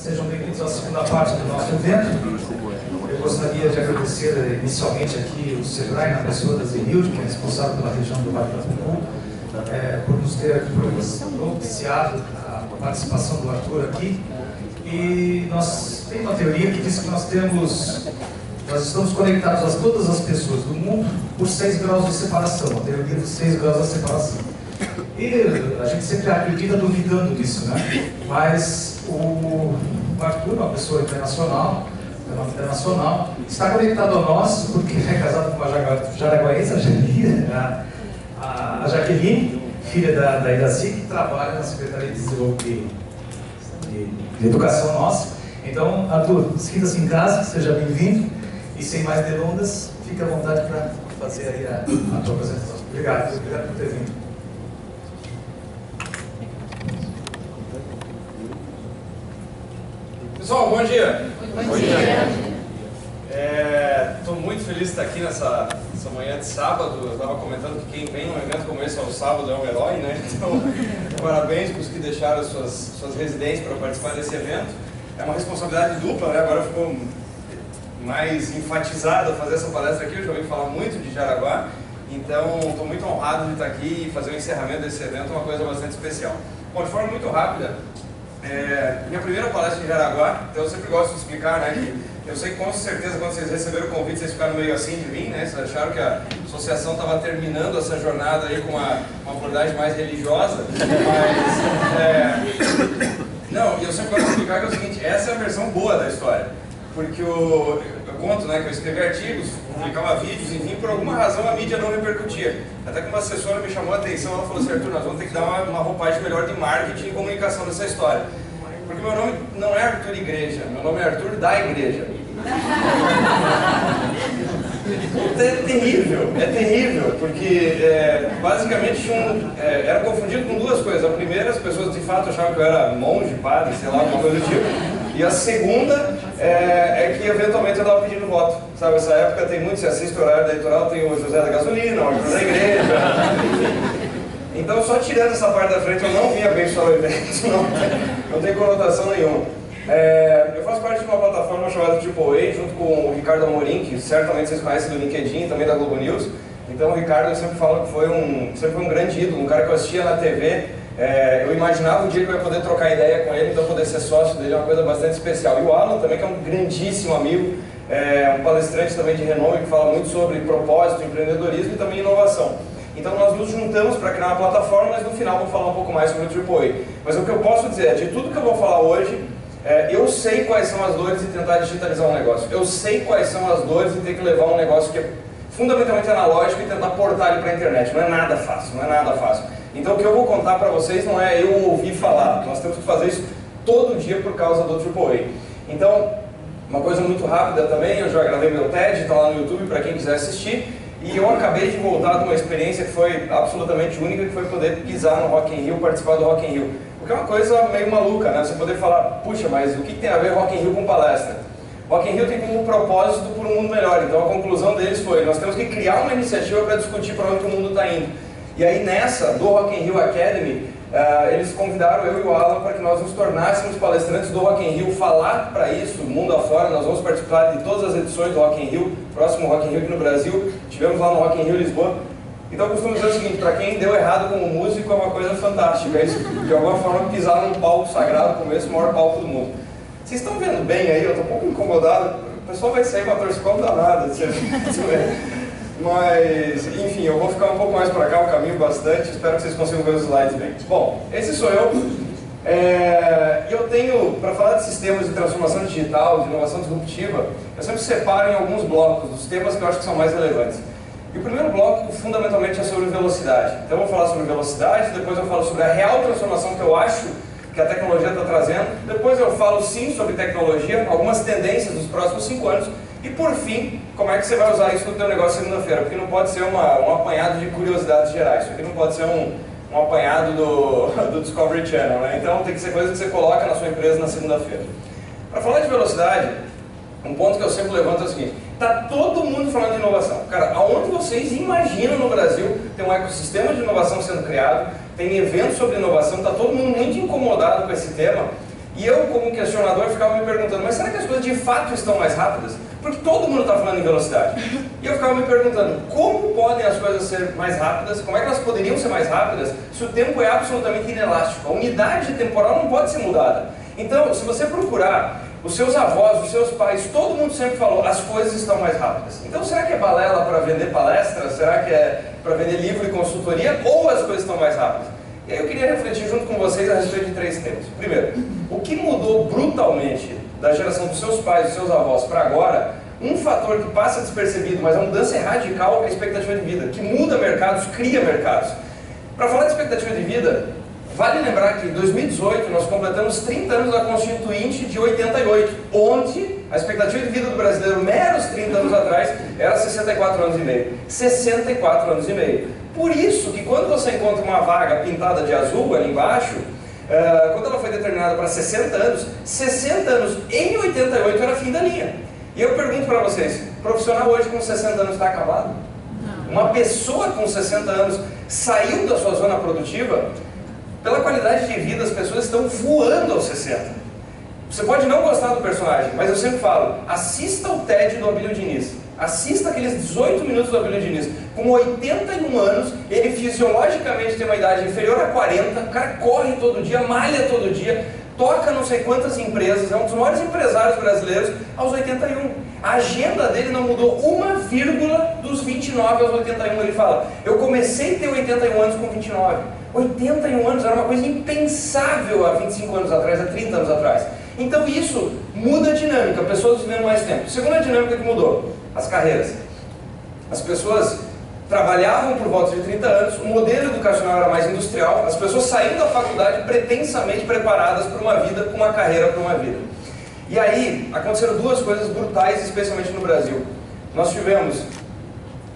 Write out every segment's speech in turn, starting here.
Sejam bem-vindos à segunda parte do nosso evento. Eu gostaria de agradecer inicialmente aqui o Sebrae, na pessoa da Zenilde, que é responsável pela região do Vale do Itacoatinga, por nos ter propiciado a participação do Arthur aqui. E nós temos uma teoria que diz que nós estamos conectados a todas as pessoas do mundo por 6 graus de separação, a teoria dos 6 graus da separação. E a gente sempre acredita duvidando disso, né? Mas o Arthur, uma pessoa internacional, está conectado a nós porque é casado com uma jaraguaense, a Jaqueline, filha da Iraci, que trabalha na Secretaria de Desenvolvimento de Educação nossa. Então, Arthur, sinta-se em casa, seja bem-vindo e sem mais delongas, fique à vontade para fazer aí a tua apresentação. Obrigado por ter vindo. Pessoal, bom dia! Bom dia! Estou muito feliz de estar aqui nessa manhã de sábado. Eu estava comentando que quem vem num evento como esse ao sábado é um herói, né? Então, parabéns para os que deixaram suas residências para participar desse evento. É uma responsabilidade dupla, né? Agora ficou mais enfatizado fazer essa palestra aqui. Eu já ouvi falar muito de Jaraguá, então estou muito honrado de estar aqui e fazer o encerramento desse evento, uma coisa bastante especial. Bom, de forma muito rápida, minha primeira palestra em Jaraguá, então eu sempre gosto de explicar, né, que eu sei que com certeza quando vocês receberam o convite, vocês ficaram meio assim de mim, né, vocês acharam que a associação estava terminando essa jornada aí com uma abordagem mais religiosa, mas, não, e eu sempre gosto de explicar que é o seguinte, essa é a versão boa da história, porque eu conto, né, que eu escrevi artigos, publicava vídeos, enfim, por alguma razão a mídia não repercutia. Até que uma assessora me chamou a atenção, ela falou assim: Arthur, nós vamos ter que dar uma roupagem melhor de marketing e comunicação nessa história. Porque meu nome não é Arthur Igreja, meu nome é Arthur da Igreja. É terrível, porque basicamente era confundido com duas coisas. A primeira, as pessoas de fato achavam que eu era monge, padre, sei lá, alguma coisa do tipo. E a segunda é que eventualmente eu estava pedindo voto. Sabe, essa época tem muito, se assiste o horário da eleitoral, tem o José da Gasolina, o Arthur da Igreja. Então, só tirando essa parte da frente, eu não vim abençoar o evento, não tem conotação nenhuma. Eu faço parte de uma plataforma chamada AAA, junto com o Ricardo Amorim, que certamente vocês conhecem do LinkedIn, também da Globo News. Então o Ricardo, eu sempre falo que sempre foi um grande ídolo, um cara que eu assistia na TV. Eu imaginava um dia que eu ia poder trocar ideia com ele, então poder ser sócio dele é uma coisa bastante especial. E o Alan também, que é um grandíssimo amigo, um palestrante também de renome, que fala muito sobre propósito, empreendedorismo e também inovação. Então nós nos juntamos para criar uma plataforma, mas no final vou falar um pouco mais sobre o AAA. Mas o que eu posso dizer é, de tudo que eu vou falar hoje, eu sei quais são as dores de tentar digitalizar um negócio. Eu sei quais são as dores de ter que levar um negócio que é fundamentalmente analógico e tentar portar ele para a internet. Não é nada fácil, não é nada fácil. Então o que eu vou contar para vocês não é eu ouvir falar. Nós temos que fazer isso todo dia por causa do AAA. Então, uma coisa muito rápida também, eu já gravei meu TED, está lá no YouTube para quem quiser assistir. E eu acabei de voltar de uma experiência que foi absolutamente única, que foi poder pisar no Rock in Rio, participar do Rock in Rio. O que é uma coisa meio maluca, né? Você poder falar, puxa, mas o que tem a ver Rock in Rio com palestra? Rock in Rio tem como propósito por um mundo melhor. Então a conclusão deles foi, nós temos que criar uma iniciativa para discutir para onde o mundo está indo. E aí nessa, do Rock in Rio Academy, eles convidaram eu e o Alan para que nós nos tornássemos palestrantes do Rock in Rio, falar para isso, mundo afora. Nós vamos participar de todas as edições do Rock in Rio, próximo Rock in Rio aqui no Brasil, tivemos lá no Rock in Rio Lisboa. Então eu costumo dizer o seguinte, para quem deu errado como músico é uma coisa fantástica, é isso, de alguma forma pisar num palco sagrado como esse, o maior palco do mundo. Vocês estão vendo bem aí, eu estou um pouco incomodado, o pessoal vai sair com a torcicolo danada, mas, enfim, eu vou ficar um pouco mais para cá, eu caminho bastante, espero que vocês consigam ver os slides bem. Bom, esse sou eu. Eu tenho, para falar de sistemas de transformação digital, de inovação disruptiva, eu sempre separo em alguns blocos dos temas que eu acho que são mais relevantes. E o primeiro bloco, fundamentalmente, é sobre velocidade. Então eu vou falar sobre velocidade, depois eu falo sobre a real transformação que eu acho que a tecnologia está trazendo, depois eu falo sim sobre tecnologia, algumas tendências dos próximos 5 anos, e por fim, como é que você vai usar isso no teu negócio segunda-feira, porque não pode ser um apanhado de curiosidades gerais, isso aqui não pode ser um apanhado do Discovery Channel, né? Então tem que ser coisa que você coloca na sua empresa na segunda-feira. Para falar de velocidade, um ponto que eu sempre levanto é o seguinte, está todo mundo falando de inovação. Cara, aonde vocês imaginam no Brasil tem um ecossistema de inovação sendo criado, tem eventos sobre inovação, está todo mundo muito incomodado com esse tema, E eu, como questionador, ficava me perguntando, mas será que as coisas de fato estão mais rápidas? Porque todo mundo está falando em velocidade. E eu ficava me perguntando, como podem as coisas ser mais rápidas? Como é que elas poderiam ser mais rápidas se o tempo é absolutamente inelástico? A unidade temporal não pode ser mudada. Então, se você procurar os seus avós, os seus pais, todo mundo sempre falou, as coisas estão mais rápidas. Então, será que é balela para vender palestras? Será que é para vender livro e consultoria? Ou as coisas estão mais rápidas? E aí eu queria refletir junto com vocês a respeito de 3 temas. Primeiro, o que mudou brutalmente da geração dos seus pais, dos seus avós para agora? Um fator que passa despercebido, mas a mudança é radical, é a expectativa de vida, que muda mercados, cria mercados. Para falar de expectativa de vida, vale lembrar que em 2018 nós completamos 30 anos da Constituinte de 88, onde a expectativa de vida do brasileiro, meros 30 anos atrás, era 64 anos e meio. 64 anos e meio. Por isso que quando você encontra uma vaga pintada de azul ali embaixo, quando ela foi determinada para 60 anos em 88 era fim da linha. E eu pergunto para vocês, profissional hoje com 60 anos está acabado? Não. Uma pessoa com 60 anos saiu da sua zona produtiva? Pela qualidade de vida, as pessoas estão voando aos 60. Você pode não gostar do personagem, mas eu sempre falo, assista o TED do Abílio Diniz. Assista aqueles 18 minutos do Abílio Diniz. Com 81 anos, ele fisiologicamente tem uma idade inferior a 40, o cara corre todo dia, malha todo dia, toca não sei quantas empresas, é um dos maiores empresários brasileiros aos 81. A agenda dele não mudou uma vírgula dos 29 aos 81. Ele fala, eu comecei a ter 81 anos com 29. 81 anos era uma coisa impensável há 25 anos atrás, há 30 anos atrás. Então isso muda a dinâmica, pessoas vivendo mais tempo. Segunda dinâmica que mudou, as carreiras. As pessoas trabalhavam por volta de 30 anos, o modelo educacional era mais industrial, as pessoas saíam da faculdade pretensamente preparadas para uma vida, com uma carreira para uma vida. E aí, aconteceram 2 coisas brutais, especialmente no Brasil. Nós tivemos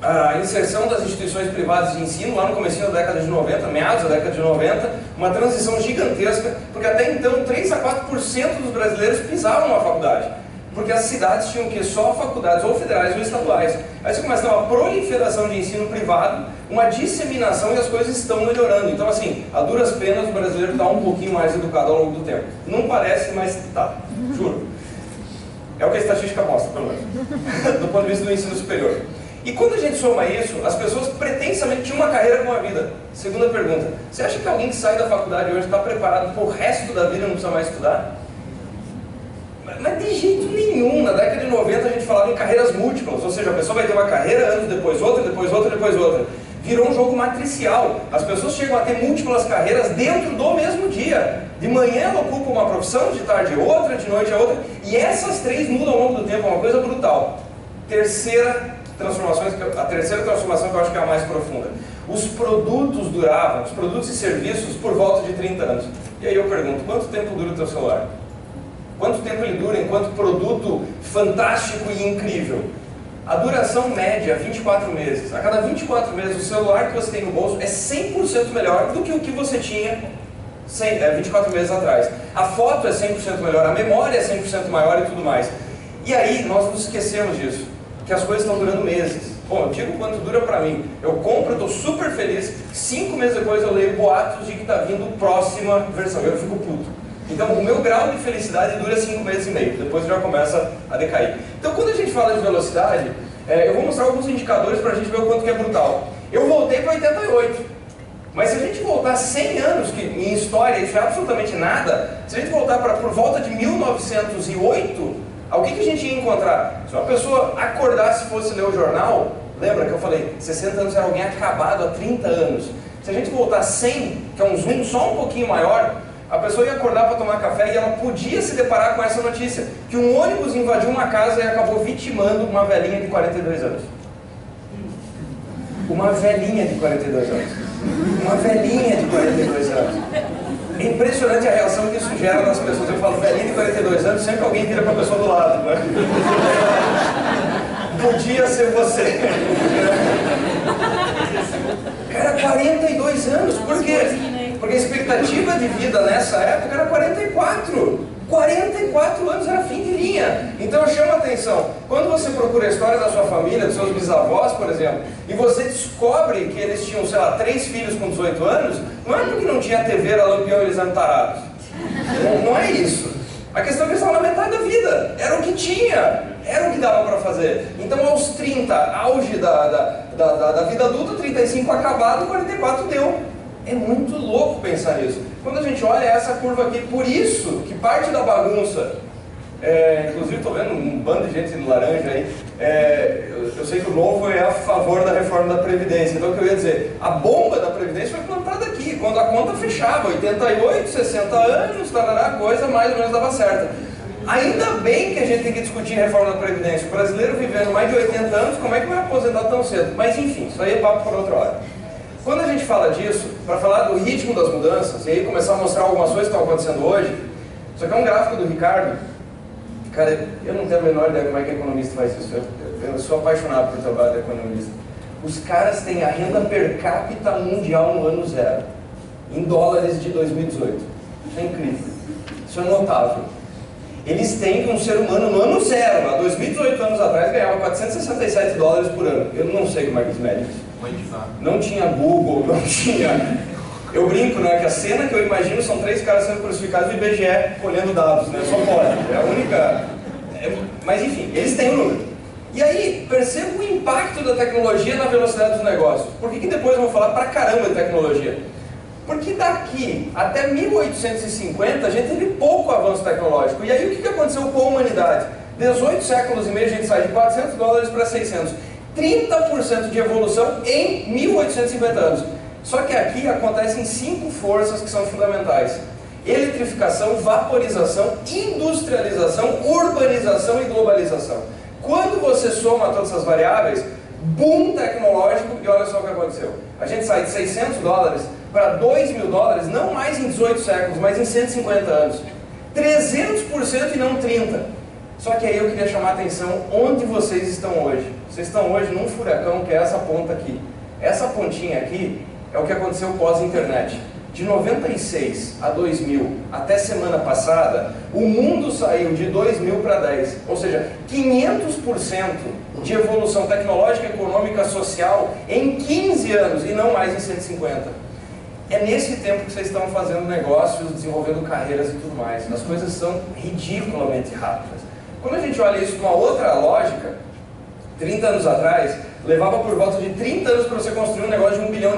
a inserção das instituições privadas de ensino, lá no comecinho da década de 90, meados da década de 90, uma transição gigantesca, porque até então 3 a 4% dos brasileiros pisavam na faculdade. Porque as cidades tinham que só faculdades ou federais ou estaduais. Aí você começa a ter uma proliferação de ensino privado, uma disseminação e as coisas estão melhorando. Então assim, a duras penas o brasileiro está um pouquinho mais educado ao longo do tempo. Não parece, mas tá, juro. É o que a estatística mostra, pelo menos, do ponto de vista do ensino superior. E quando a gente soma isso, as pessoas pretensamente tinham uma carreira com a vida. Segunda pergunta, você acha que alguém que sai da faculdade hoje está preparado para o resto da vida e não precisa mais estudar? Mas de jeito nenhum. Na década de 90 a gente falava em carreiras múltiplas, ou seja, a pessoa vai ter uma carreira, anos depois outra, depois outra, depois outra. Virou um jogo matricial. As pessoas chegam a ter múltiplas carreiras dentro do mesmo dia. De manhã ela ocupa uma profissão, de tarde outra, de noite outra, e essas 3 mudam ao longo do tempo, é uma coisa brutal. A terceira transformação que eu acho que é a mais profunda. Os produtos duravam, os produtos e serviços, por volta de 30 anos. E aí eu pergunto, quanto tempo dura o teu celular? Quanto tempo ele dura enquanto produto fantástico e incrível? A duração média, 24 meses. A cada 24 meses, o celular que você tem no bolso é 100% melhor do que o que você tinha 24 meses atrás. A foto é 100% melhor, a memória é 100% maior e tudo mais. E aí, nós nos esquecemos disso, que as coisas estão durando meses. Bom, eu digo quanto dura pra mim. Eu compro, eu tô super feliz, 5 meses depois eu leio boatos de que tá vindo a próxima versão, eu fico puto. Então, o meu grau de felicidade dura 5 meses e meio, depois já começa a decair. Então, quando a gente fala de velocidade, eu vou mostrar alguns indicadores para a gente ver o quanto que é brutal. Eu voltei para 88, mas se a gente voltar 100 anos, que em história isso é absolutamente nada, se a gente voltar para por volta de 1908, o que a gente ia encontrar? Se uma pessoa acordasse e fosse ler o jornal, lembra que eu falei, 60 anos era alguém acabado há 30 anos. Se a gente voltar 100, que é um zoom só um pouquinho maior, a pessoa ia acordar para tomar café e ela podia se deparar com essa notícia, que um ônibus invadiu uma casa e acabou vitimando uma velhinha de 42 anos. Uma velhinha de 42 anos. Uma velhinha de 42 anos. É impressionante a reação que isso gera nas pessoas. Eu falo velhinha de 42 anos, sempre alguém vira para a pessoa do lado, né? Podia ser você. Cara, 42 anos, por quê? Porque a expectativa de vida nessa época era 44. 44 anos era fim de linha. Então eu chamo a atenção, quando você procura a história da sua família, dos seus bisavós, por exemplo, e você descobre que eles tinham, sei lá, 3 filhos com 18 anos, não é porque não tinha TV, era lampião e eles eram tarados. Não é isso. A questão é que eles estavam na metade da vida. Era o que tinha. Era o que dava para fazer. Então, aos 30, auge da vida adulta, 35 acabado, 44 deu. É muito louco pensar nisso. Quando a gente olha essa curva aqui, por isso que parte da bagunça, inclusive estou vendo um bando de gente no laranja aí, eu sei que o Novo é a favor da reforma da Previdência. Então, o que eu ia dizer, a bomba da Previdência foi plantada aqui, quando a conta fechava, 88, 60 anos, tarará, coisa mais ou menos dava certa. Ainda bem que a gente tem que discutir reforma da Previdência. O brasileiro vivendo mais de 80 anos, como é que vai aposentar tão cedo? Mas enfim, isso aí é papo para outra hora. Quando a gente fala disso, para falar do ritmo das mudanças, e aí começar a mostrar algumas coisas que estão acontecendo hoje, isso aqui é um gráfico do Ricardo. Cara, eu não tenho a menor ideia como é que economista faz isso. Eu sou apaixonado por trabalho de economista. Os caras têm a renda per capita mundial no ano zero, em dólares de 2018. Isso é incrível. Isso é notável. Eles têm que um ser humano no ano zero, há 2018 anos atrás, ganhava 467 dólares por ano. Eu não sei como é que eles medem isso. Não tinha Google, não tinha... Eu brinco, né, que a cena que eu imagino são 3 caras sendo crucificados do IBGE colhendo dados, né? Só pode. É a única... Mas enfim, eles têm o número. E aí, perceba o impacto da tecnologia na velocidade dos negócios. Por que depois eu vou falar pra caramba de tecnologia? Porque daqui até 1850 a gente teve pouco avanço tecnológico. E aí o que aconteceu com a humanidade? 18 séculos e meio a gente sai de 400 dólares para 600. 30% de evolução em 1850 anos. Só que aqui acontecem 5 forças que são fundamentais: eletrificação, vaporização, industrialização, urbanização e globalização. Quando você soma todas essas variáveis, boom tecnológico, e olha só o que aconteceu. A gente sai de 600 dólares para 2.000 dólares, não mais em 18 séculos, mas em 150 anos. 300% e não 30%. Só que aí eu queria chamar a atenção onde vocês estão hoje. Vocês estão hoje num furacão que é essa ponta aqui. Essa pontinha aqui é o que aconteceu pós-internet. De 96 a 2000, até semana passada, o mundo saiu de 2000 para 10. Ou seja, 500% de evolução tecnológica, econômica, social em 15 anos e não mais em 150. É nesse tempo que vocês estão fazendo negócios, desenvolvendo carreiras e tudo mais. As coisas são ridiculamente rápidas. Quando a gente olha isso com a outra lógica, 30 anos atrás, levava por volta de 30 anos para você construir um negócio de $1 bilhão.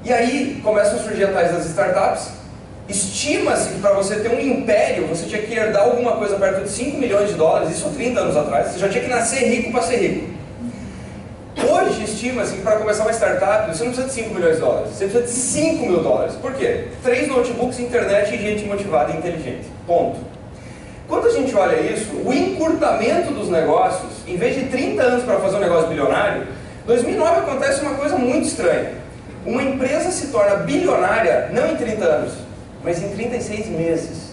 E aí começam a surgir atrás das startups. Estima-se que para você ter um império, você tinha que herdar alguma coisa perto de $5 milhões, isso há 30 anos atrás. Você já tinha que nascer rico para ser rico. Hoje estima-se que para começar uma startup, você não precisa de $5 milhões, você precisa de $5 mil. Por quê? 3 notebooks, internet e gente motivada e inteligente. Ponto. Quando a gente olha isso, o encurtamento dos negócios, em vez de 30 anos para fazer um negócio bilionário, em 2009 acontece uma coisa muito estranha. Uma empresa se torna bilionária não em 30 anos, mas em 36 meses.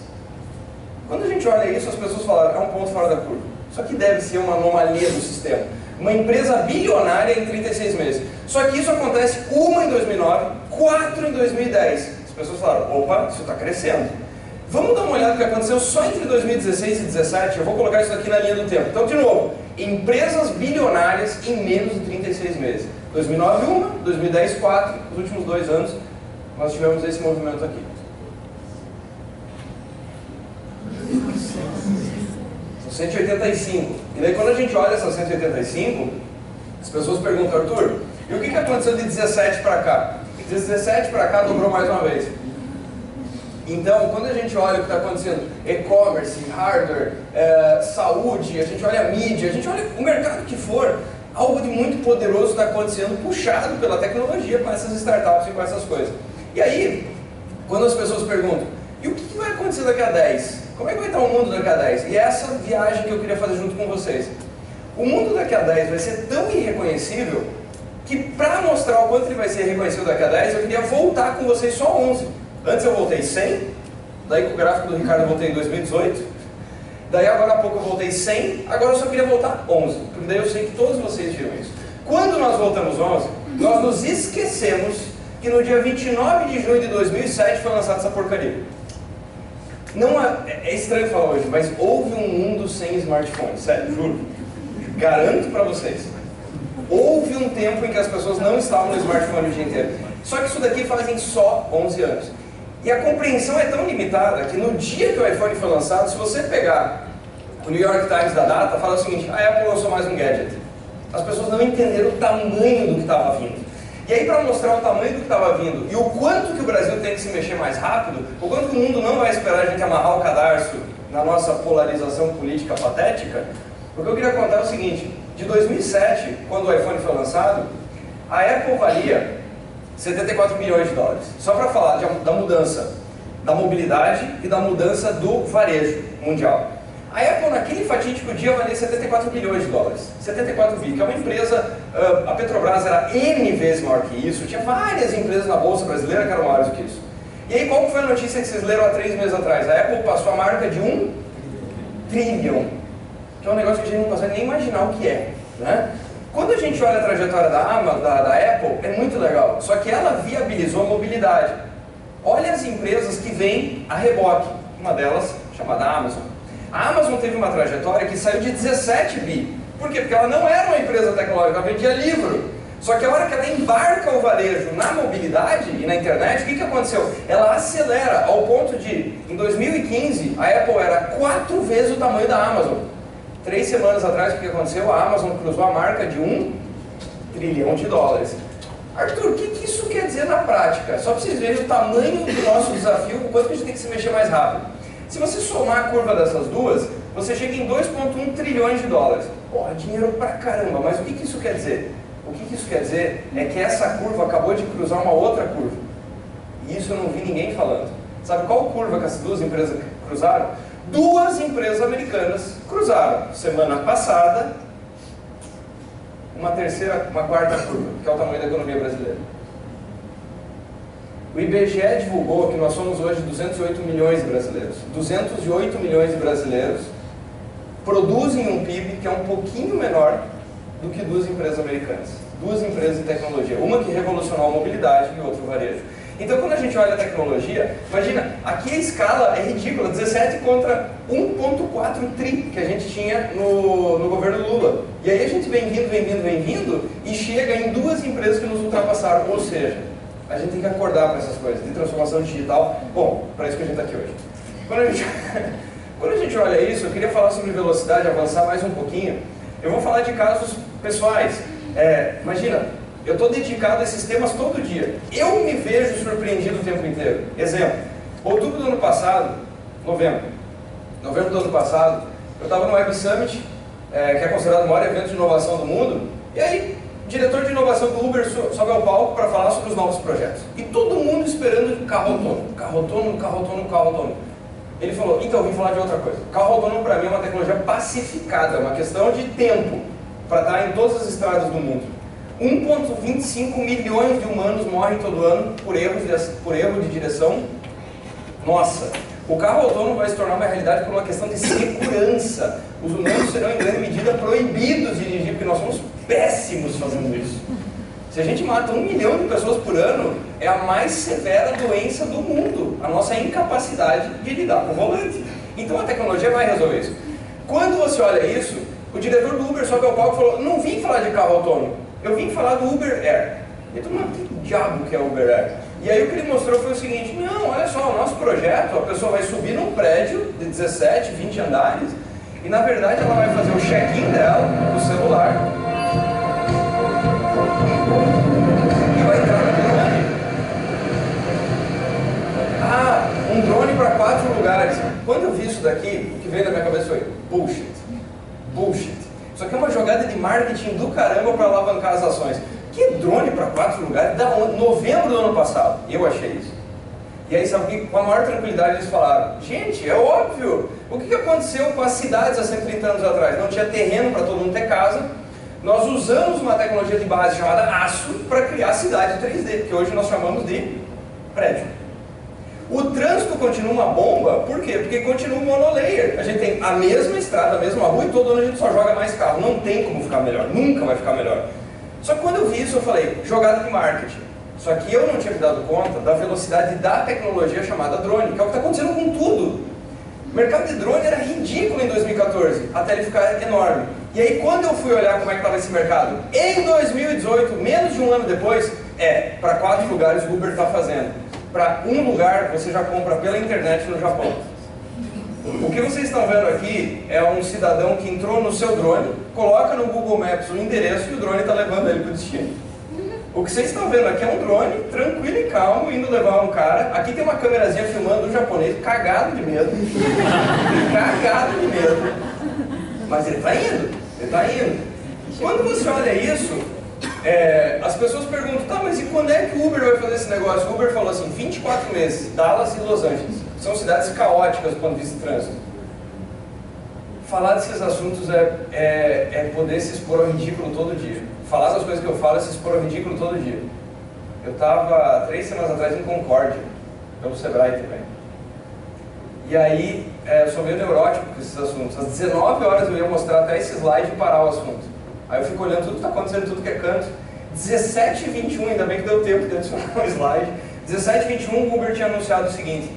Quando a gente olha isso, as pessoas falam, é um ponto fora da curva. Isso aqui deve ser uma anomalia do sistema. Uma empresa bilionária em 36 meses. Só que isso acontece uma em 2009, 4 em 2010. As pessoas falaram, opa, isso está crescendo. Vamos dar uma olhada no que aconteceu só entre 2016 e 2017. Eu vou colocar isso aqui na linha do tempo. Então, de novo, empresas bilionárias em menos de 36 meses. 2009 uma, 2010 4, nos últimos 2 anos nós tivemos esse movimento aqui. São 185. E daí quando a gente olha essas 185, as pessoas perguntam, Arthur, e o que aconteceu de 17 para cá? De 17 para cá dobrou mais uma vez. Então, quando a gente olha o que está acontecendo, e-commerce, hardware, saúde, a gente olha a mídia, a gente olha o mercado que for, algo de muito poderoso está acontecendo, puxado pela tecnologia, com essas startups e com essas coisas. E aí, quando as pessoas perguntam, e o que vai acontecer daqui a 10? Como é que vai estar o mundo daqui a 10? E é essa viagem que eu queria fazer junto com vocês. O mundo daqui a 10 vai ser tão irreconhecível que para mostrar o quanto ele vai ser reconhecido daqui a 10, eu queria voltar com vocês só 11. Antes eu voltei 100, daí com o gráfico do Ricardo eu voltei em 2018, daí agora há pouco eu voltei 100, agora eu só queria voltar 11, porque daí eu sei que todos vocês viram isso. Quando nós voltamos 11, nós nos esquecemos que no dia 29 de junho de 2007 foi lançada essa porcaria. Não é estranho falar hoje, mas houve um mundo sem smartphone, sério, juro. Garanto para vocês. Houve um tempo em que as pessoas não estavam no smartphone o dia inteiro. Só que isso daqui fazem só 11 anos. E a compreensão é tão limitada que no dia que o iPhone foi lançado, se você pegar o New York Times da data, fala o seguinte: a Apple lançou mais um gadget. As pessoas não entenderam o tamanho do que estava vindo. E aí, para mostrar o tamanho do que estava vindo e o quanto que o Brasil tem que se mexer mais rápido, o quanto que o mundo não vai esperar a gente amarrar o cadarço na nossa polarização política patética, o que eu queria contar é o seguinte: de 2007, quando o iPhone foi lançado, a Apple valia 74 milhões de dólares. Só para falar da mudança da mobilidade e da mudança do varejo mundial. A Apple, naquele fatídico dia, valia 74 bilhões de dólares. 74 bi, que é uma empresa, a Petrobras era N vezes maior que isso, tinha várias empresas na Bolsa Brasileira que eram maiores do que isso. E aí, qual foi a notícia que vocês leram há 3 meses atrás? A Apple passou a marca de 1 trilhão, que é um negócio que a gente não consegue nem imaginar o que é, né? Quando a gente olha a trajetória da Apple, é muito legal, só que ela viabilizou a mobilidade. Olha as empresas que vêm a reboque, uma delas chamada Amazon. A Amazon teve uma trajetória que saiu de 17 bi. Por quê? Porque ela não era uma empresa tecnológica, ela vendia livro. Só que a hora que ela embarca o varejo na mobilidade e na internet, o que aconteceu? Ela acelera ao ponto de, em 2015, a Apple era 4 vezes o tamanho da Amazon. 3 semanas atrás, o que aconteceu? A Amazon cruzou a marca de 1 trilhão de dólares. Arthur, o que isso quer dizer na prática? Só para vocês verem o tamanho do nosso desafio, o quanto que a gente tem que se mexer mais rápido. Se você somar a curva dessas duas, você chega em 2,1 trilhões de dólares. Porra, dinheiro pra caramba, mas o que isso quer dizer? O que isso quer dizer é que essa curva acabou de cruzar uma outra curva. E isso eu não vi ninguém falando. Sabe qual curva que essas duas empresas cruzaram? 2 empresas americanas cruzaram. Semana passada, uma quarta curva, que é o tamanho da economia brasileira. O IBGE divulgou que nós somos hoje 208 milhões de brasileiros. 208 milhões de brasileiros produzem um PIB que é um pouquinho menor do que 2 empresas americanas. 2 empresas de tecnologia. Uma que revolucionou a mobilidade e outra o varejo. Então, quando a gente olha a tecnologia, imagina, aqui a escala é ridícula. 17 contra 1,4 tri que a gente tinha no governo Lula. E aí a gente vem vindo e chega em 2 empresas que nos ultrapassaram. Ou seja, a gente tem que acordar para essas coisas de transformação digital. Bom, para isso que a gente está aqui hoje. Quando a gente olha isso, eu queria falar sobre velocidade, avançar mais um pouquinho. Eu vou falar de casos pessoais. Imagina, eu estou dedicado a esses temas todo dia. Eu me vejo surpreendido o tempo inteiro. Exemplo, outubro do ano passado, novembro do ano passado, eu estava no Web Summit, que é considerado o maior evento de inovação do mundo, e aí o diretor de inovação do Uber sobe ao palco para falar sobre os novos projetos. E todo mundo esperando carro autônomo. Ele falou: então, eu vim falar de outra coisa. Carro autônomo para mim é uma tecnologia pacificada, é uma questão de tempo para estar em todas as estradas do mundo. 1,25 milhões de humanos morrem todo ano por erro de direção. Nossa, o carro autônomo vai se tornar uma realidade por uma questão de segurança. Os humanos serão em grande medida proibidos de dirigir, porque nós somos péssimos fazendo isso. Se a gente mata 1 milhão de pessoas por ano, é a mais severa doença do mundo, a nossa incapacidade de lidar com o volante. Então a tecnologia vai resolver isso. Quando você olha isso, o diretor do Uber sobe ao palco e falou: não vim falar de carro autônomo, eu vim falar do Uber Air. E todo mundo, que diabo que é o Uber Air? E aí o que ele mostrou foi o seguinte: não, olha só, o nosso projeto, a pessoa vai subir num prédio de 17, 20 andares, e na verdade ela vai fazer o check-in dela no celular, e vai entrar no drone. Um drone para 4 lugares. Quando eu vi isso daqui, o que veio na minha cabeça foi: bullshit. Isso aqui é uma jogada de marketing do caramba para alavancar as ações. Que drone para 4 lugares? Da novembro do ano passado. Eu achei isso. E aí, sabe que com a maior tranquilidade eles falaram: gente, é óbvio. O que aconteceu com as cidades há 130 anos atrás? Não tinha terreno para todo mundo ter casa. Nós usamos uma tecnologia de base chamada aço para criar cidade 3D, que hoje nós chamamos de prédio. O trânsito continua uma bomba, por quê? Porque continua um monolayer. A gente tem a mesma estrada, a mesma rua, e todo ano a gente só joga mais carro. Não tem como ficar melhor, nunca vai ficar melhor. Só que quando eu vi isso, eu falei: jogada de marketing. Só que eu não tinha me dado conta da velocidade da tecnologia chamada drone, que é o que está acontecendo com tudo. O mercado de drone era ridículo em 2014, até ele ficar enorme. E aí, quando eu fui olhar como é que estava esse mercado, em 2018, menos de um ano depois, para 4 lugares o Uber está fazendo. para um lugar, você já compra pela internet no Japão. O que vocês estão vendo aqui é um cidadão que entrou no seu drone, coloca no Google Maps o endereço e o drone está levando ele para o destino. O que vocês estão vendo aqui é um drone tranquilo e calmo indo levar um cara. Aqui tem uma câmerazinha filmando um japonês cagado de medo. Cagado de medo. Mas ele está indo. Ele está indo. Quando você olha isso, as pessoas perguntam, tá, mas e quando é que o Uber vai fazer esse negócio? O Uber falou assim, 24 meses, Dallas e Los Angeles. São cidades caóticas do ponto de vista de trânsito. Falar desses assuntos é poder se expor ao ridículo todo dia. Falar das coisas que eu falo é se expor ao ridículo todo dia. Eu estava 3 semanas atrás em Concórdia, pelo Sebrae também. E aí, eu sou meio neurótico com esses assuntos. Às 19 horas eu ia mostrar até esse slide e parar o assunto. Aí eu fico olhando tudo que está acontecendo, tudo que é canto. 17h21, ainda bem que deu tempo de adicionar um slide. 17h21, o Uber tinha anunciado o seguinte: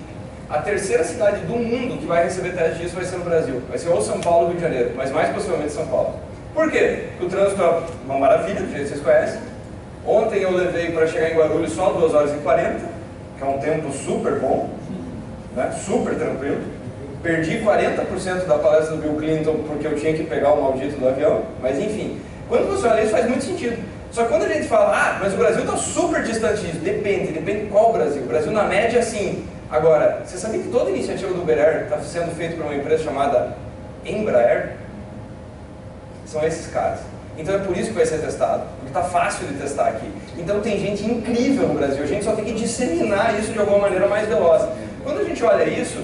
a terceira cidade do mundo que vai receber teste disso vai ser no Brasil. Vai ser ou São Paulo ou Rio de Janeiro, mas mais possivelmente São Paulo. Por quê? Porque o trânsito é uma maravilha, do jeito que vocês conhecem. Ontem eu levei para chegar em Guarulhos só 2h40, que é um tempo super bom, né? Super tranquilo. Perdi 40% da palestra do Bill Clinton porque eu tinha que pegar o maldito do avião, mas enfim, quando você olha isso faz muito sentido. Só que quando a gente fala, mas o Brasil está super distante disso, depende de qual Brasil. O Brasil na média, sim. Agora, você sabia que toda a iniciativa do Uber Air está sendo feita por uma empresa chamada Embraer? São esses caras. Então é por isso que vai ser testado, porque está fácil de testar aqui. Então tem gente incrível no Brasil, a gente só tem que disseminar isso de alguma maneira mais veloz. Quando a gente olha isso,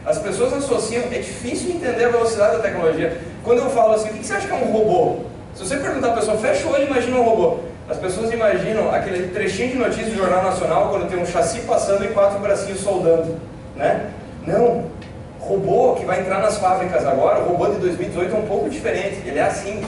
as pessoas associam, é difícil entender a velocidade da tecnologia. Quando eu falo assim, o que você acha que é um robô? Se você perguntar a pessoa, fecha o olho e imagina um robô. As pessoas imaginam aquele trechinho de notícia do Jornal Nacional quando tem um chassi passando e 4 bracinhos soldando, né? Não. Robô que vai entrar nas fábricas agora, o robô de 2018 é um pouco diferente. Ele é assim.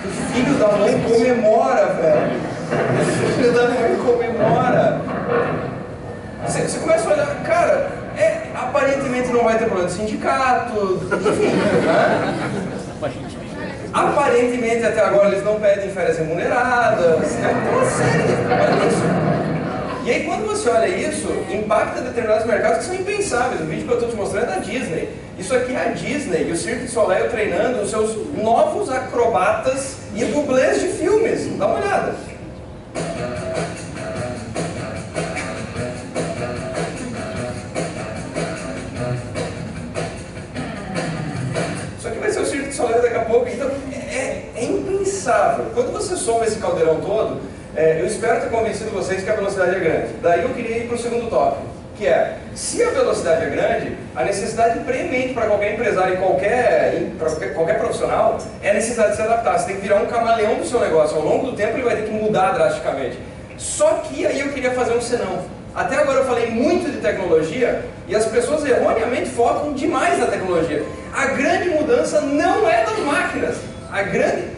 O filho da mãe comemora, velho. O filho da mãe comemora. Você começa a olhar, cara, aparentemente não vai ter problema de sindicato, enfim, né? Aparentemente até agora eles não pedem férias remuneradas, né? Então, sério, olha isso. E aí quando você olha isso, impacta determinados mercados que são impensáveis. O vídeo que eu estou te mostrando é da Disney. Isso aqui é a Disney e o Cirque du Soleil treinando os seus novos acrobatas e dublês de filmes. Dá uma olhada. Daqui a pouco, então é impensável. Quando você soma esse caldeirão todo, eu espero ter convencido vocês que a velocidade é grande. Daí eu queria ir para o segundo tópico, que é, se a velocidade é grande, a necessidade premente para qualquer empresário e qualquer profissional é a necessidade de se adaptar. Você tem que virar um camaleão do seu negócio. Ao longo do tempo ele vai ter que mudar drasticamente. Só que aí eu queria fazer um senão. Até agora eu falei muito de tecnologia e as pessoas erroneamente focam demais na tecnologia. A grande mudança não é das máquinas. A grande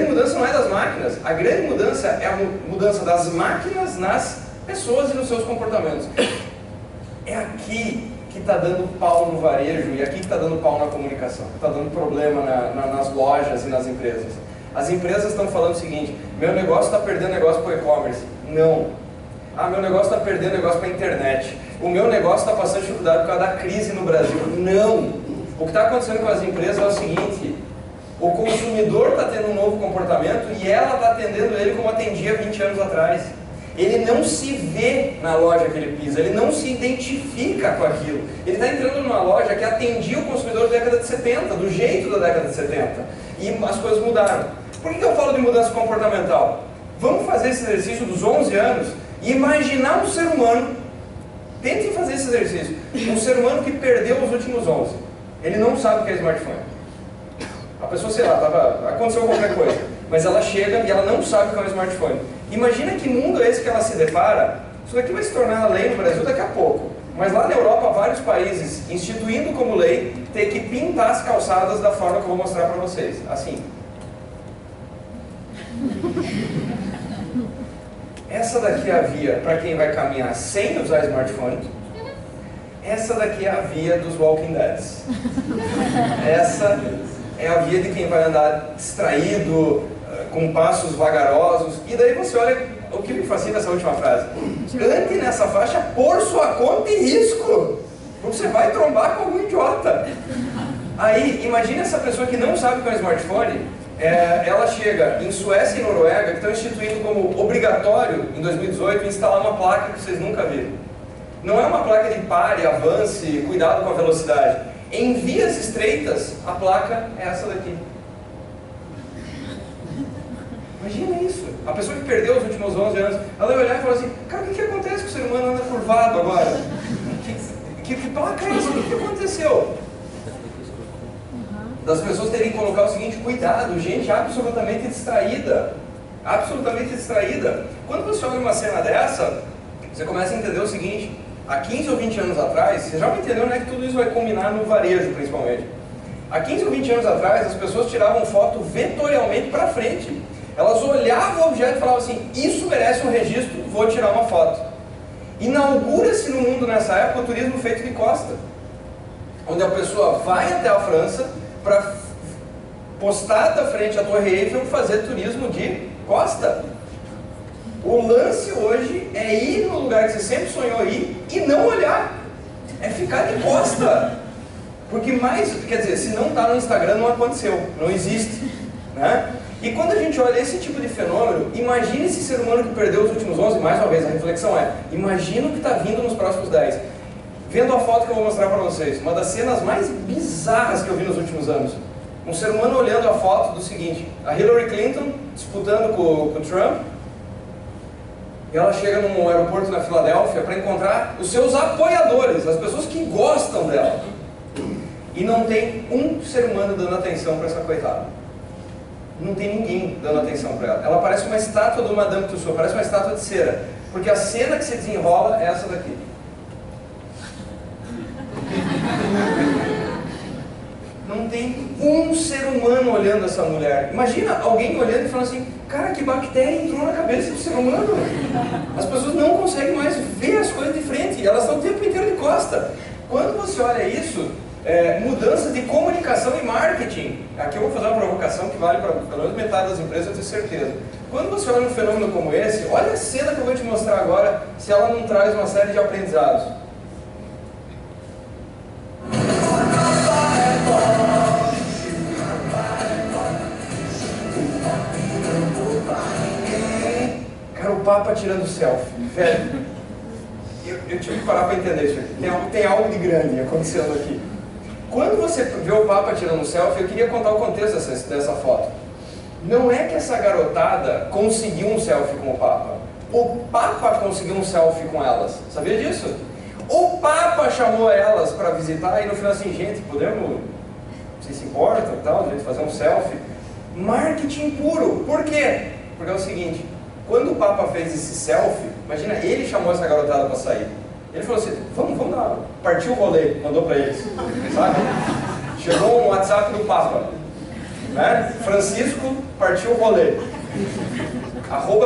mudança não é das máquinas. A grande mudança é a mudança das máquinas nas pessoas e nos seus comportamentos. É aqui que está dando pau no varejo e aqui que está dando pau na comunicação. Está dando problema nas lojas e nas empresas. As empresas estão falando o seguinte: meu negócio está perdendo negócio para o e-commerce. Não. Meu negócio está perdendo negócio para a internet. O meu negócio está passando dificuldade por causa da crise no Brasil. Não. O que está acontecendo com as empresas é o seguinte: o consumidor está tendo um novo comportamento e ela está atendendo ele como atendia 20 anos atrás. Ele não se vê na loja que ele pisa, ele não se identifica com aquilo. Ele está entrando numa loja que atendia o consumidor da década de 70, do jeito da década de 70. E as coisas mudaram. Por que eu falo de mudança comportamental? Vamos fazer esse exercício dos 11 anos e imaginar um ser humano. Tentem fazer esse exercício. Um ser humano que perdeu os últimos 11. Ele não sabe o que é smartphone. A pessoa, sei lá, aconteceu qualquer coisa, mas ela chega e ela não sabe o que é um smartphone. Imagina que mundo é esse que ela se depara. Isso daqui vai se tornar lei no Brasil daqui a pouco. Mas lá na Europa, vários países instituindo como lei ter que pintar as calçadas da forma que eu vou mostrar para vocês. Assim. Essa daqui é a via para quem vai caminhar sem usar smartphone. Essa daqui é a via dos Walking Deads. Essa é a via de quem vai andar distraído, com passos vagarosos. E daí você olha, o que me fascina essa última frase: ande nessa faixa por sua conta e risco, porque você vai trombar com algum idiota. Aí, imagine essa pessoa que não sabe com o smartphone, ela chega em Suécia e Noruega, que estão instituindo como obrigatório, em 2018, instalar uma placa que vocês nunca viram. Não é uma placa de pare, avance, cuidado com a velocidade. Em vias estreitas, a placa é essa daqui. Imagina isso. A pessoa que perdeu os últimos 11 anos, ela vai olhar e falar assim: cara, o que acontece com o ser humano anda curvado agora? Que placa é isso? O que aconteceu? Das pessoas terem que colocar o seguinte: cuidado, gente absolutamente distraída. Absolutamente distraída. Quando você olha uma cena dessa, você começa a entender o seguinte: há 15 ou 20 anos atrás, você já vai entender, né, que tudo isso vai culminar no varejo, principalmente. Há 15 ou 20 anos atrás, as pessoas tiravam foto vetorialmente para frente. Elas olhavam o objeto e falavam assim: isso merece um registro, vou tirar uma foto. Inaugura-se no mundo nessa época o turismo feito de costa, onde a pessoa vai até a França para postar da frente a Torre Eiffel e fazer turismo de costa. O lance hoje é ir no lugar que você sempre sonhou ir e não olhar, é ficar de costa. Porque mais, quer dizer, se não está no Instagram, não aconteceu, não existe, né? E quando a gente olha esse tipo de fenômeno, imagine esse ser humano que perdeu os últimos 11, mais uma vez, a reflexão é: imagina o que está vindo nos próximos 10. Vendo a foto que eu vou mostrar para vocês, uma das cenas mais bizarras que eu vi nos últimos anos. Um ser humano olhando a foto do seguinte: a Hillary Clinton disputando com o Trump, e ela chega num aeroporto na Filadélfia para encontrar os seus apoiadores, as pessoas que gostam dela. E não tem um ser humano dando atenção para essa coitada. Não tem ninguém dando atenção para ela. Ela parece uma estátua do Madame Tussauds, parece uma estátua de cera. Porque a cena que se desenrola é essa daqui. Não tem um ser humano olhando essa mulher. Imagina alguém olhando e falando assim: cara, que bactéria entrou na cabeça do ser humano? As pessoas não conseguem mais ver as coisas de frente, elas estão o tempo inteiro de costa. Quando você olha isso, mudança de comunicação e marketing. Aqui eu vou fazer uma provocação que vale para pelo menos metade das empresas, eu tenho certeza. Quando você olha um fenômeno como esse, olha a cena que eu vou te mostrar agora, se ela não traz uma série de aprendizados. Cara, o Papa tirando selfie, velho. Eu tive que parar para entender isso aqui. Tem algo de grande acontecendo aqui. Quando você vê o Papa tirando selfie, eu queria contar o contexto dessa foto. Não é que essa garotada conseguiu um selfie com o Papa. O Papa conseguiu um selfie com elas. Sabia disso? O Papa chamou elas para visitar e no final assim: gente, podemos, vocês se importam e tal, a gente fazer um selfie? Marketing puro. Por quê? Porque é o seguinte: quando o Papa fez esse selfie, imagina, ele chamou essa garotada para sair. Ele falou assim: vamos dar, partiu o rolê, mandou para eles, sabe? Chegou um WhatsApp do Papa, né? Francisco, partiu o rolê,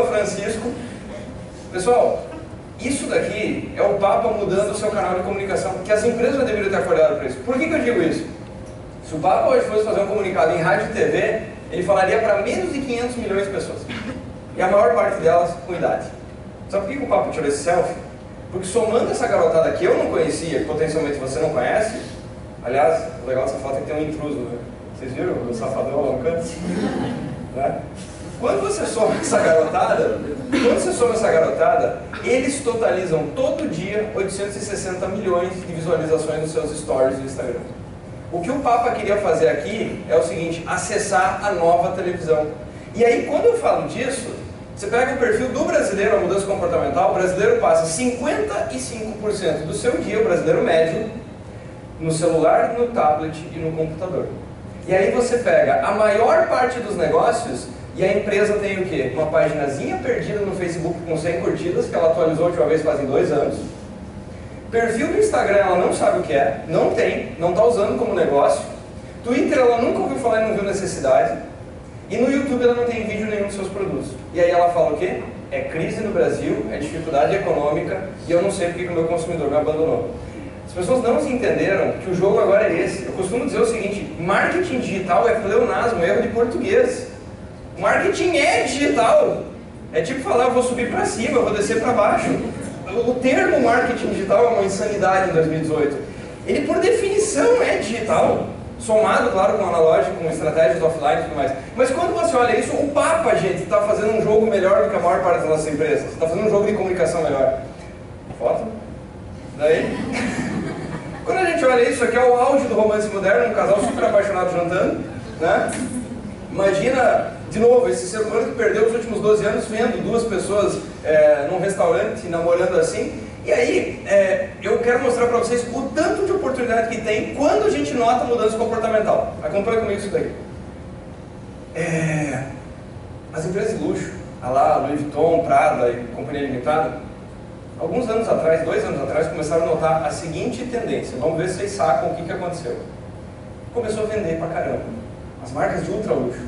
@Francisco. Pessoal, isso daqui é o Papa mudando o seu canal de comunicação, que as empresas já deveriam ter acordado para isso. Por que eu digo isso? Se o Papa hoje fosse fazer um comunicado em rádio e TV, ele falaria para menos de 500 milhões de pessoas, e a maior parte delas com idade. Sabe por que o Papa tirou esse selfie? Porque somando essa garotada que eu não conhecia, que potencialmente você não conhece, aliás, o legal dessa foto é que tem um intruso, né? Vocês viram o safadão lá no canto? Né? Quando você soma essa garotada, eles totalizam todo dia 860 milhões de visualizações nos seus stories do Instagram. O que o Papa queria fazer aqui é o seguinte: acessar a nova televisão. E aí, quando eu falo disso, você pega o perfil do brasileiro, a mudança comportamental, o brasileiro passa 55% do seu dia, o brasileiro médio, no celular, no tablet e no computador. E aí você pega a maior parte dos negócios e a empresa tem o quê? Uma paginazinha perdida no Facebook com 100 curtidas, que ela atualizou a última vez fazem 2 anos. Perfil do Instagram ela não sabe o que é, não tem, não está usando como negócio. Twitter ela nunca ouviu falar e não viu necessidade. E no YouTube ela não tem vídeo nenhum dos seus produtos. E aí ela fala o quê? é crise no Brasil, é dificuldade econômica e eu não sei porque que o meu consumidor me abandonou. As pessoas não entenderam que o jogo agora é esse. Eu costumo dizer o seguinte, marketing digital é pleonasmo, erro de português. Marketing é digital. É tipo falar, eu vou subir para cima, eu vou descer para baixo. O termo marketing digital é uma insanidade em 2018. Ele, por definição, é digital. Somado, claro, com analógico, com estratégias offline e tudo mais. Mas quando você olha isso, o Papa, gente, está fazendo um jogo melhor do que a maior parte das nossas empresas. Está fazendo um jogo de comunicação melhor. Foto? Daí? Quando a gente olha isso, aqui é o auge do romance moderno, um casal super apaixonado jantando, né? Imagina, de novo, esse ser humano que perdeu os últimos 12 anos vendo duas pessoas num restaurante, namorando assim. E aí, eu quero mostrar para vocês o tanto de oportunidade que tem quando a gente nota mudança comportamental. Acompanha comigo isso daí. As empresas de luxo, a lá, Louis Vuitton, Prada e Companhia Limitada, alguns anos atrás, 2 anos atrás, começaram a notar a seguinte tendência. Vamos ver se vocês sacam o que aconteceu. Começou a vender pra caramba. As marcas de ultra luxo.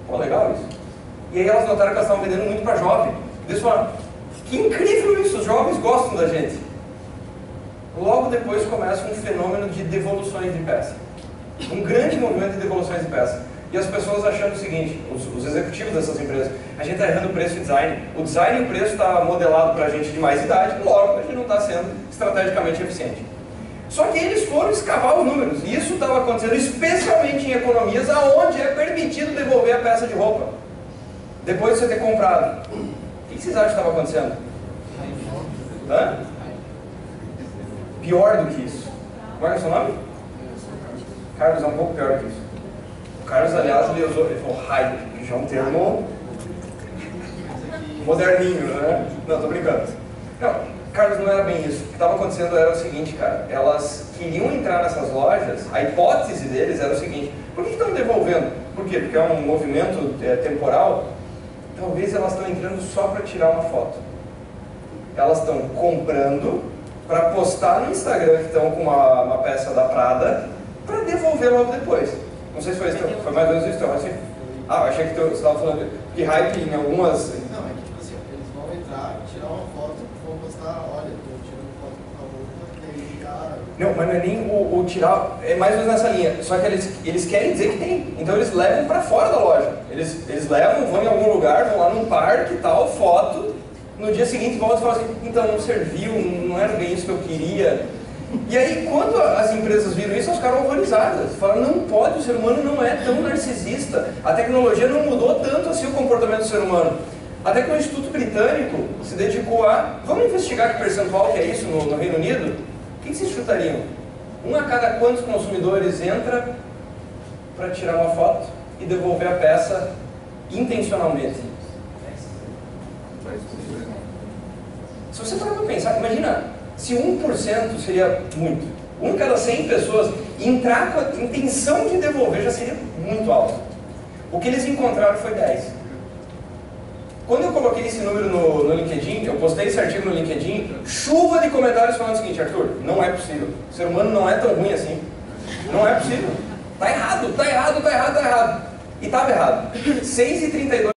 Pô, legal isso. E aí elas notaram que elas estavam vendendo muito para jovem. Eles falaram, que incrível isso, os jovens gostam da gente. Logo depois começa um fenômeno de devoluções de peça. Um grande movimento de devoluções de peça. E as pessoas achando o seguinte, os executivos dessas empresas, a gente está errando o preço e design. O design e o preço está modelado para a gente de mais idade, logo a gente não está sendo estrategicamente eficiente. Só que eles foram escavar os números. E isso estava acontecendo especialmente em economias onde é permitido devolver a peça de roupa. Depois de você ter comprado. O que vocês acham que estava acontecendo? Hã? Pior do que isso. Qual é o seu nome? Carlos é um pouco pior do que isso. O Carlos, aliás, ele falou hype, que já é um termo moderninho, né? Não, tô brincando. Não, Carlos, não era bem isso. O que estava acontecendo era o seguinte, cara. Elas queriam entrar nessas lojas, a hipótese deles era o seguinte, por que estão devolvendo? Por quê? Porque é um movimento temporal. Talvez elas estão entrando só para tirar uma foto. Elas estão comprando para postar no Instagram que estão com uma peça da Prada para devolver logo depois. Não sei se foi isso, foi mais ou menos isso, assim. Ah, eu achei que você estava falando que hype em algumas... Não, é que tipo assim, eles vão entrar, tirar uma foto, vão postar, olha, estou tirando foto com a roupa, e aí já... Não, mas não é nem o tirar, é mais ou menos nessa linha, só que eles querem dizer que tem, então eles levam para fora da loja, eles levam, vão em algum lugar, vão lá num parque e tal, foto, no dia seguinte voltam e falam assim, então não serviu, não era bem isso que eu queria. E aí quando as empresas viram isso, elas ficaram horrorizadas, falaram, não pode, o ser humano não é tão narcisista, a tecnologia não mudou tanto assim o comportamento do ser humano. Até que o Instituto Britânico se dedicou a, vamos investigar que percentual que é isso no Reino Unido? O que vocês chutariam? A cada quantos consumidores entra para tirar uma foto e devolver a peça intencionalmente? Se você parar para pensar, imagina, se 1% seria muito. 1 em cada 100 pessoas entrar com a intenção de devolver já seria muito alto. O que eles encontraram foi 10. Quando eu coloquei esse número no LinkedIn, eu postei esse artigo no LinkedIn, chuva de comentários falando o seguinte, Arthur, não é possível. O ser humano não é tão ruim assim. Não é possível. Tá errado, tá errado, tá errado, tá errado. E estava errado. 6h32.